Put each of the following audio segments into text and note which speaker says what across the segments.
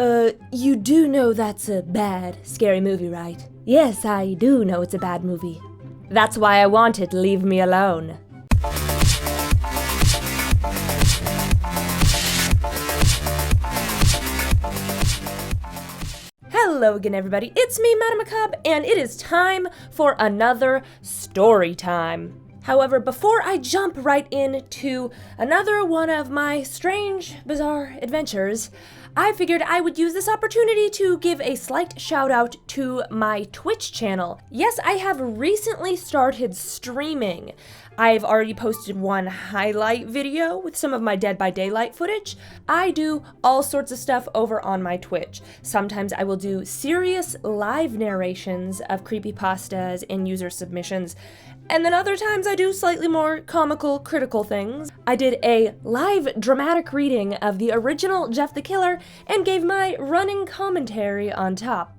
Speaker 1: You do know that's a bad, scary movie, right? Yes, I do know it's a bad movie. That's why I want it, leave me alone. Hello again, everybody. It's me, MadameMacabre, and it is time for another story time. However, before I jump right into another one of my strange, bizarre adventures, I figured I would use this opportunity to give a slight shout out to my Twitch channel. Yes, I have recently started streaming. I've already posted one highlight video with some of my Dead by Daylight footage. I do all sorts of stuff over on my Twitch. Sometimes I will do serious live narrations of creepypastas and user submissions. And then other times I do slightly more comical, critical things. I did a live dramatic reading of the original Jeff the Killer and gave my running commentary on top.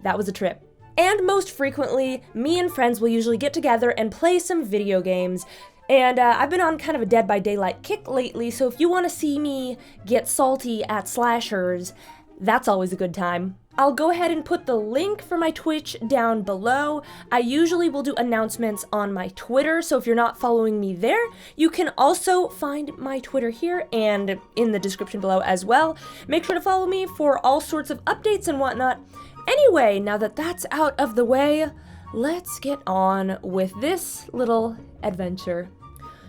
Speaker 1: That was a trip. And most frequently, me and friends will usually get together and play some video games. And I've been on kind of a Dead by Daylight kick lately, so if you want to see me get salty at slashers, that's always a good time. I'll go ahead and put the link for my Twitch down below. I usually will do announcements on my Twitter, so if you're not following me there, you can also find my Twitter here and in the description below as well. Make sure to follow me for all sorts of updates and whatnot. Anyway, now that that's out of the way, let's get on with this little adventure.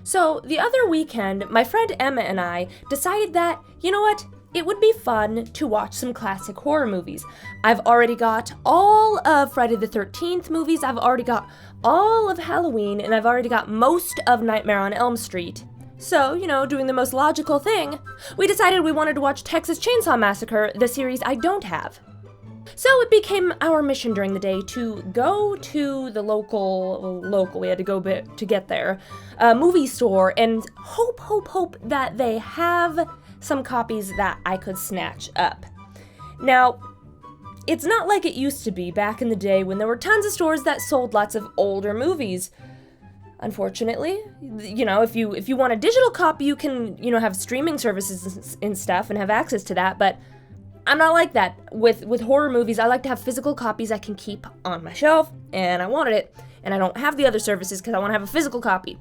Speaker 1: So, the other weekend, my friend Emma and I decided that, you know what? It would be fun to watch some classic horror movies. I've already got all of Friday the 13th movies, I've already got all of Halloween, and I've already got most of Nightmare on Elm Street. So, doing the most logical thing, we decided we wanted to watch Texas Chainsaw Massacre, the series I don't have. So it became our mission during the day to go to the local, we had to go to get there, movie store and hope that they have some copies that I could snatch up. Now, it's not like it used to be back in the day when there were tons of stores that sold lots of older movies. Unfortunately, if you want a digital copy, you can, have streaming services and stuff and have access to that, but I'm not like that. With horror movies, I like to have physical copies I can keep on my shelf, and I wanted it, and I don't have the other services because I want to have a physical copy.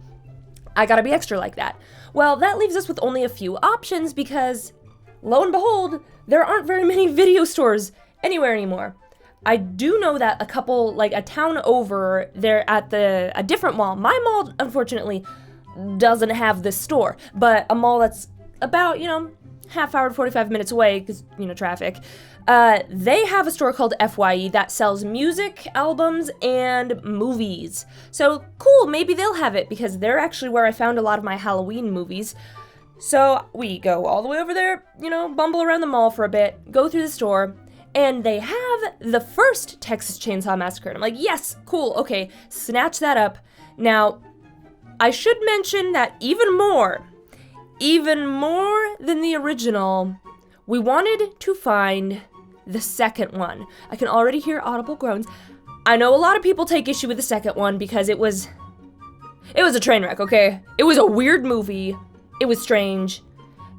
Speaker 1: I gotta be extra like that. Well, that leaves us with only a few options because, lo and behold, there aren't very many video stores anywhere anymore. I do know that a couple, like a town over, they're at a different mall. My mall, unfortunately, doesn't have this store, but a mall that's about, half hour to 45 minutes away, because, traffic, they have a store called FYE that sells music, albums, and movies. So, cool, maybe they'll have it, because they're actually where I found a lot of my Halloween movies. So, we go all the way over there, bumble around the mall for a bit, go through the store, and they have the first Texas Chainsaw Massacre. And I'm like, yes, cool, okay, snatch that up. Now, I should mention that even more than the original, we wanted to find the second one. I can already hear audible groans. I know a lot of people take issue with the second one because it was a train wreck, okay? It was a weird movie. It was strange.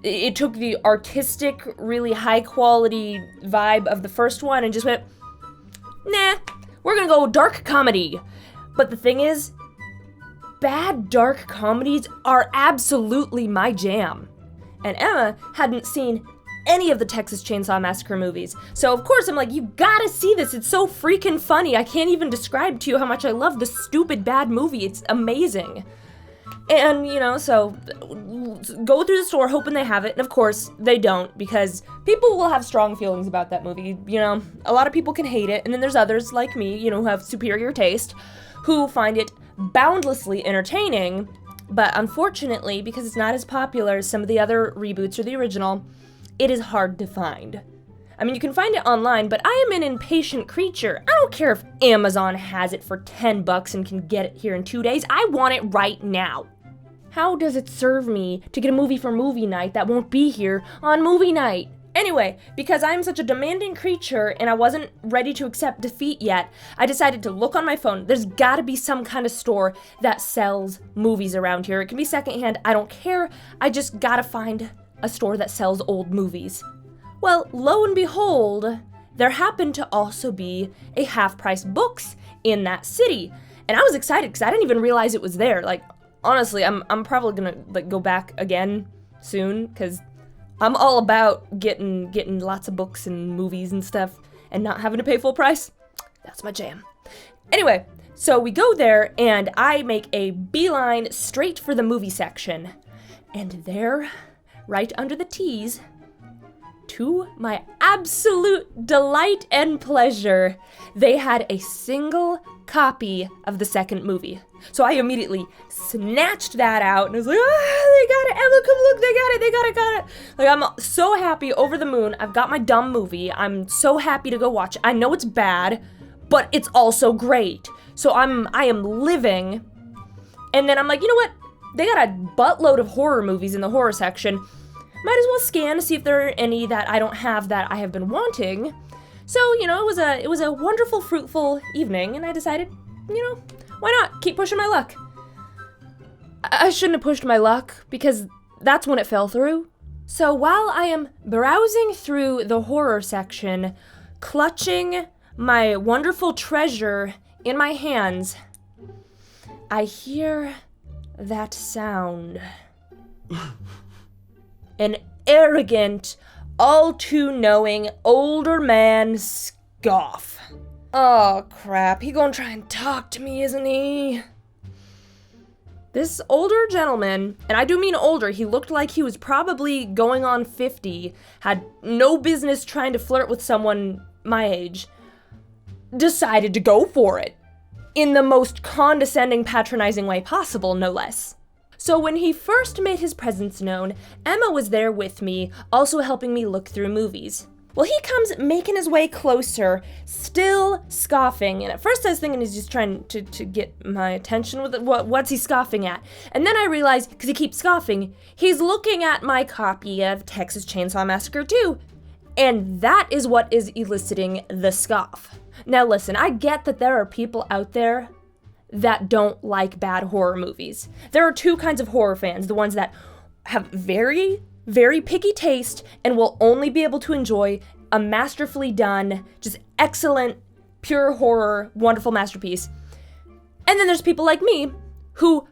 Speaker 1: It took the artistic, really high quality vibe of the first one and just went, nah, we're gonna go dark comedy. But the thing is, bad dark comedies are absolutely my jam. And Emma hadn't seen any of the Texas Chainsaw Massacre movies. So of course I'm like, you gotta see this, it's so freaking funny. I can't even describe to you how much I love this stupid bad movie. It's amazing. And, so go through the store hoping they have it, and of course they don't, because people will have strong feelings about that movie. A lot of people can hate it, and then there's others like me, who have superior taste, who find it boundlessly entertaining, but unfortunately, because it's not as popular as some of the other reboots or the original, it is hard to find. I mean, you can find it online, but I am an impatient creature. I don't care if Amazon has it for $10 and can get it here in 2 days. I want it right now. How does it serve me to get a movie for movie night that won't be here on movie night? Anyway, because I'm such a demanding creature and I wasn't ready to accept defeat yet, I decided to look on my phone. There's gotta be some kind of store that sells movies around here. It can be secondhand, I don't care. I just gotta find a store that sells old movies. Well, lo and behold, there happened to also be a half-price books in that city. And I was excited because I didn't even realize it was there. Like, honestly, I'm probably gonna like go back again soon because I'm all about getting lots of books and movies and stuff and not having to pay full price. That's my jam. Anyway, so we go there and I make a beeline straight for the movie section. And there, right under the T's, to my absolute delight and pleasure, they had a single copy of the second movie. So I immediately snatched that out and was like, they got it, Emma, come look, they got it. Like, I'm so happy, over the moon. I've got my dumb movie. I'm so happy to go watch it. I know it's bad, but it's also great. So I am living. And then I'm like, you know what? They got a buttload of horror movies in the horror section. Might as well scan to see if there are any that I don't have that I have been wanting. So, you know, it was a wonderful, fruitful evening, and I decided, you know, why not keep pushing my luck? I shouldn't have pushed my luck, because that's when it fell through. So while I am browsing through the horror section, clutching my wonderful treasure in my hands, I hear that sound. An arrogant, all-too-knowing older man scoff. Oh, crap. He gonna try and talk to me, isn't he? This older gentleman, and I do mean older, he looked like he was probably going on 50, had no business trying to flirt with someone my age, decided to go for it. In the most condescending, patronizing way possible, no less. So when he first made his presence known, Emma was there with me, also helping me look through movies. Well, he comes making his way closer, still scoffing, and at first I was thinking he's just trying to get my attention with it. What's he scoffing at? And then I realized, because he keeps scoffing, he's looking at my copy of Texas Chainsaw Massacre 2, and that is what is eliciting the scoff. Now listen, I get that there are people out there that don't like bad horror movies. There are two kinds of horror fans, the ones that have very, very picky taste and will only be able to enjoy a masterfully done, just excellent, pure horror, wonderful masterpiece. And then there's people like me who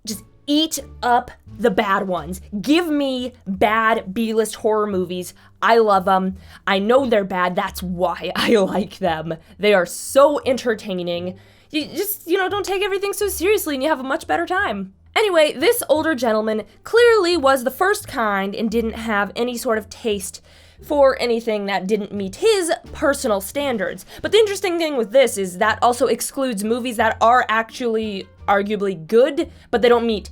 Speaker 1: just eat up the bad ones. Give me bad B-list horror movies. I love them. I know they're bad. That's why I like them. They are so entertaining. You just, don't take everything so seriously and you have a much better time. Anyway, this older gentleman clearly was the first kind and didn't have any sort of taste for anything that didn't meet his personal standards. But the interesting thing with this is that also excludes movies that are actually arguably good, but they don't meet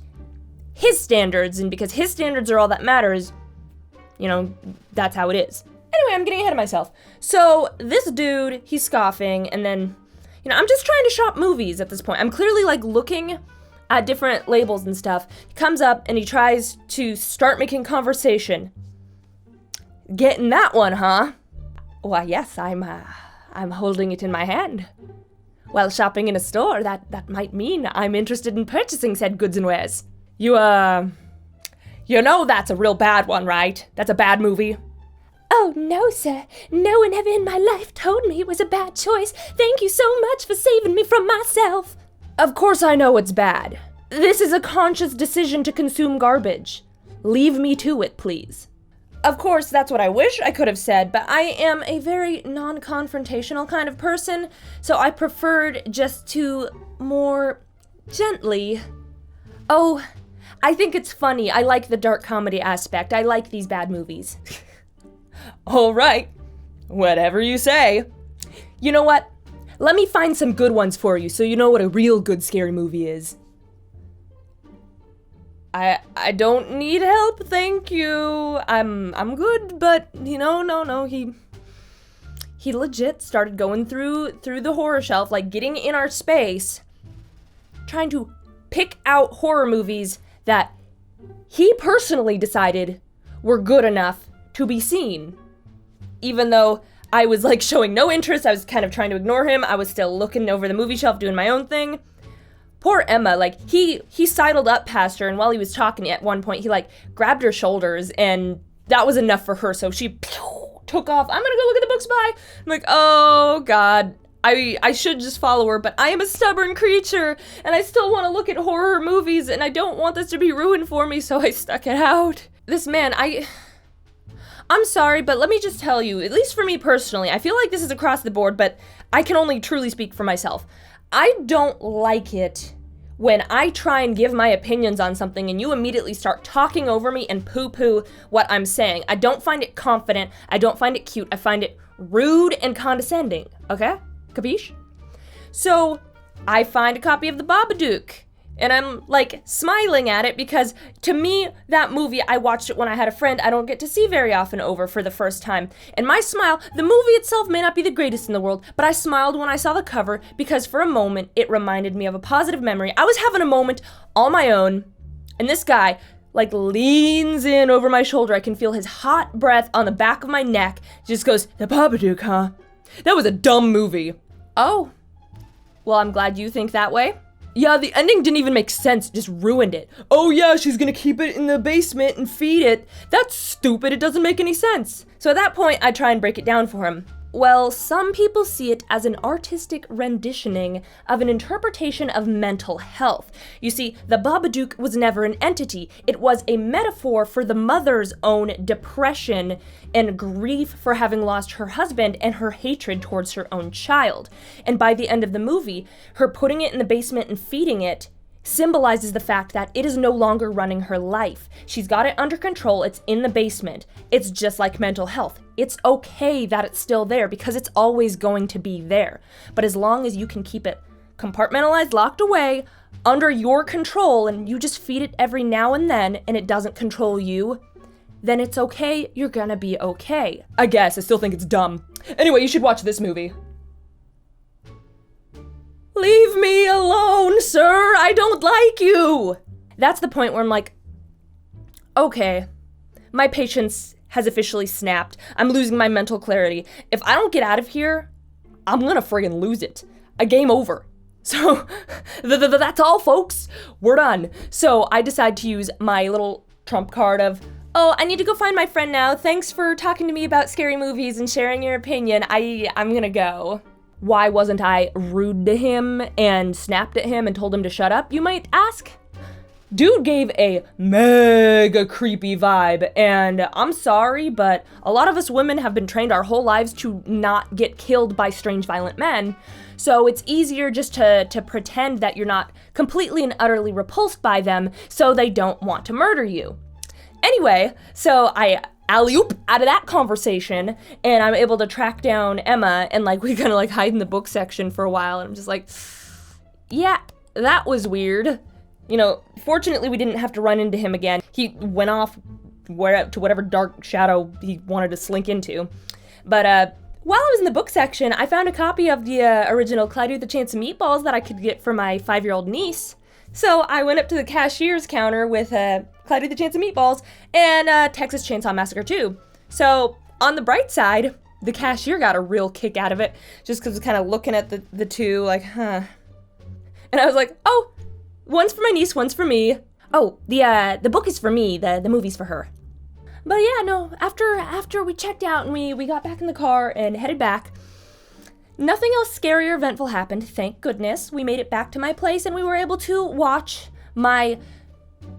Speaker 1: his standards, and because his standards are all that matters, that's how it is. Anyway, I'm getting ahead of myself. So this dude, he's scoffing, and then I'm just trying to shop movies at this point. I'm clearly looking at different labels and stuff. He comes up and he tries to start making conversation. Getting that one, huh? Why, yes, I'm holding it in my hand. While shopping in a store, that might mean I'm interested in purchasing said goods and wares. You know that's a real bad one, right? That's a bad movie.
Speaker 2: Oh, no, sir. No one ever in my life told me it was a bad choice. Thank you so much for saving me from myself.
Speaker 1: Of course I know it's bad. This is a conscious decision to consume garbage. Leave me to it, please. Of course, that's what I wish I could have said, but I am a very non-confrontational kind of person, so I preferred just to more gently. Oh, I think it's funny. I like the dark comedy aspect. I like these bad movies. All right, whatever you say. You know what? Let me find some good ones for you so you know what a real good scary movie is. I don't need help, thank you. I'm good, but no. He legit started going through the horror shelf, getting in our space, trying to pick out horror movies that he personally decided were good enough to be seen. Even though I was showing no interest, I was kind of trying to ignore him, I was still looking over the movie shelf doing my own thing. Poor Emma, he sidled up past her, and while he was talking at one point, he grabbed her shoulders, and that was enough for her, so she took off. I'm gonna go look at the books, bye. I'm like, oh God. I should just follow her, but I am a stubborn creature, and I still want to look at horror movies, and I don't want this to be ruined for me, so I stuck it out. This man, I'm sorry, but let me just tell you, at least for me personally, I feel like this is across the board, but I can only truly speak for myself. I don't like it when I try and give my opinions on something and you immediately start talking over me and poo-poo what I'm saying. I don't find it confident, I don't find it cute, I find it rude and condescending, okay? Capiche? So, I find a copy of The Babadook, and I'm, like, smiling at it because, to me, that movie, I watched it when I had a friend I don't get to see very often over for the first time. And my smile, the movie itself may not be the greatest in the world, but I smiled when I saw the cover because for a moment, it reminded me of a positive memory. I was having a moment all my own, and this guy, like, leans in over my shoulder. I can feel his hot breath on the back of my neck. Just goes, The Babadook, huh? That was a dumb movie. Oh. Well, I'm glad you think that way. Yeah, the ending didn't even make sense, it just ruined it. Oh yeah, she's gonna keep it in the basement and feed it. That's stupid, it doesn't make any sense. So at that point, I try and break it down for him. Well, some people see it as an artistic renditioning of an interpretation of mental health. You see, the Babadook was never an entity. It was a metaphor for the mother's own depression and grief for having lost her husband and her hatred towards her own child. And by the end of the movie, her putting it in the basement and feeding it symbolizes the fact that it is no longer running her life. She's got it under control, it's in the basement. It's just like mental health. It's okay that it's still there because it's always going to be there. But as long as you can keep it compartmentalized, locked away, under your control, and you just feed it every now and then, and it doesn't control you, then it's okay, you're gonna be okay. I guess, I still think it's dumb. Anyway, you should watch this movie. Leave me alone, sir! I don't like you! That's the point where I'm like, okay, my patience has officially snapped. I'm losing my mental clarity. If I don't get out of here, I'm gonna friggin' lose it. A game over. So, that's all, folks. We're done. So, I decide to use my little trump card of, oh, I need to go find my friend now. Thanks for talking to me about scary movies and sharing your opinion. I'm gonna go. Why wasn't I rude to him and snapped at him and told him to shut up, you might ask? Dude gave a mega creepy vibe, and I'm sorry, but a lot of us women have been trained our whole lives to not get killed by strange, violent men, so it's easier just to pretend that you're not completely and utterly repulsed by them so they don't want to murder you. Anyway, so I alley-oop out of that conversation, and I'm able to track down Emma, and like we kind of like hide in the book section for a while, and I'm just like, yeah, that was weird. You know, fortunately we didn't have to run into him again. He went off to whatever dark shadow he wanted to slink into. But while I was in the book section, I found a copy of the original Clyde with a Chance of Meatballs that I could get for my 5-year-old niece. So I went up to the cashier's counter with Clyde with a Chance of Meatballs and Texas Chainsaw Massacre 2. So on the bright side, the cashier got a real kick out of it, just because I was kind of looking at the two like, huh. And I was like, oh, one's for my niece, one's for me. Oh, the book is for me, the movie's for her. But yeah, no, after we checked out and we got back in the car and headed back, nothing else scary or eventful happened, thank goodness. We made it back to my place and we were able to watch my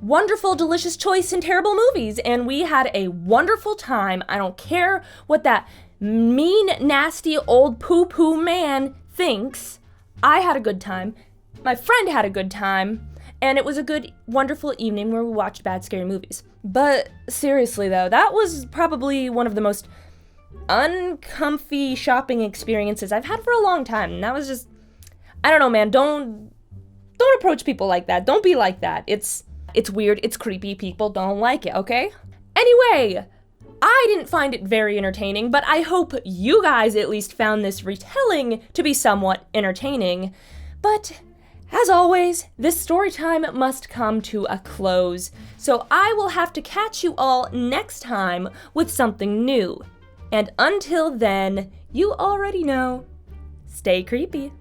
Speaker 1: wonderful, delicious choice in terrible movies, and we had a wonderful time. I don't care what that mean, nasty, old poo-poo man thinks. I had a good time. My friend had a good time, and it was a good, wonderful evening where we watched bad, scary movies. But seriously, though, that was probably one of the most uncomfy shopping experiences I've had for a long time. And that was just, I don't know, man, don't approach people like that. Don't be like that. It's weird, it's creepy, people don't like it, okay? Anyway, I didn't find it very entertaining, but I hope you guys at least found this retelling to be somewhat entertaining. But as always, this story time must come to a close, so I will have to catch you all next time with something new. And until then, you already know, stay creepy.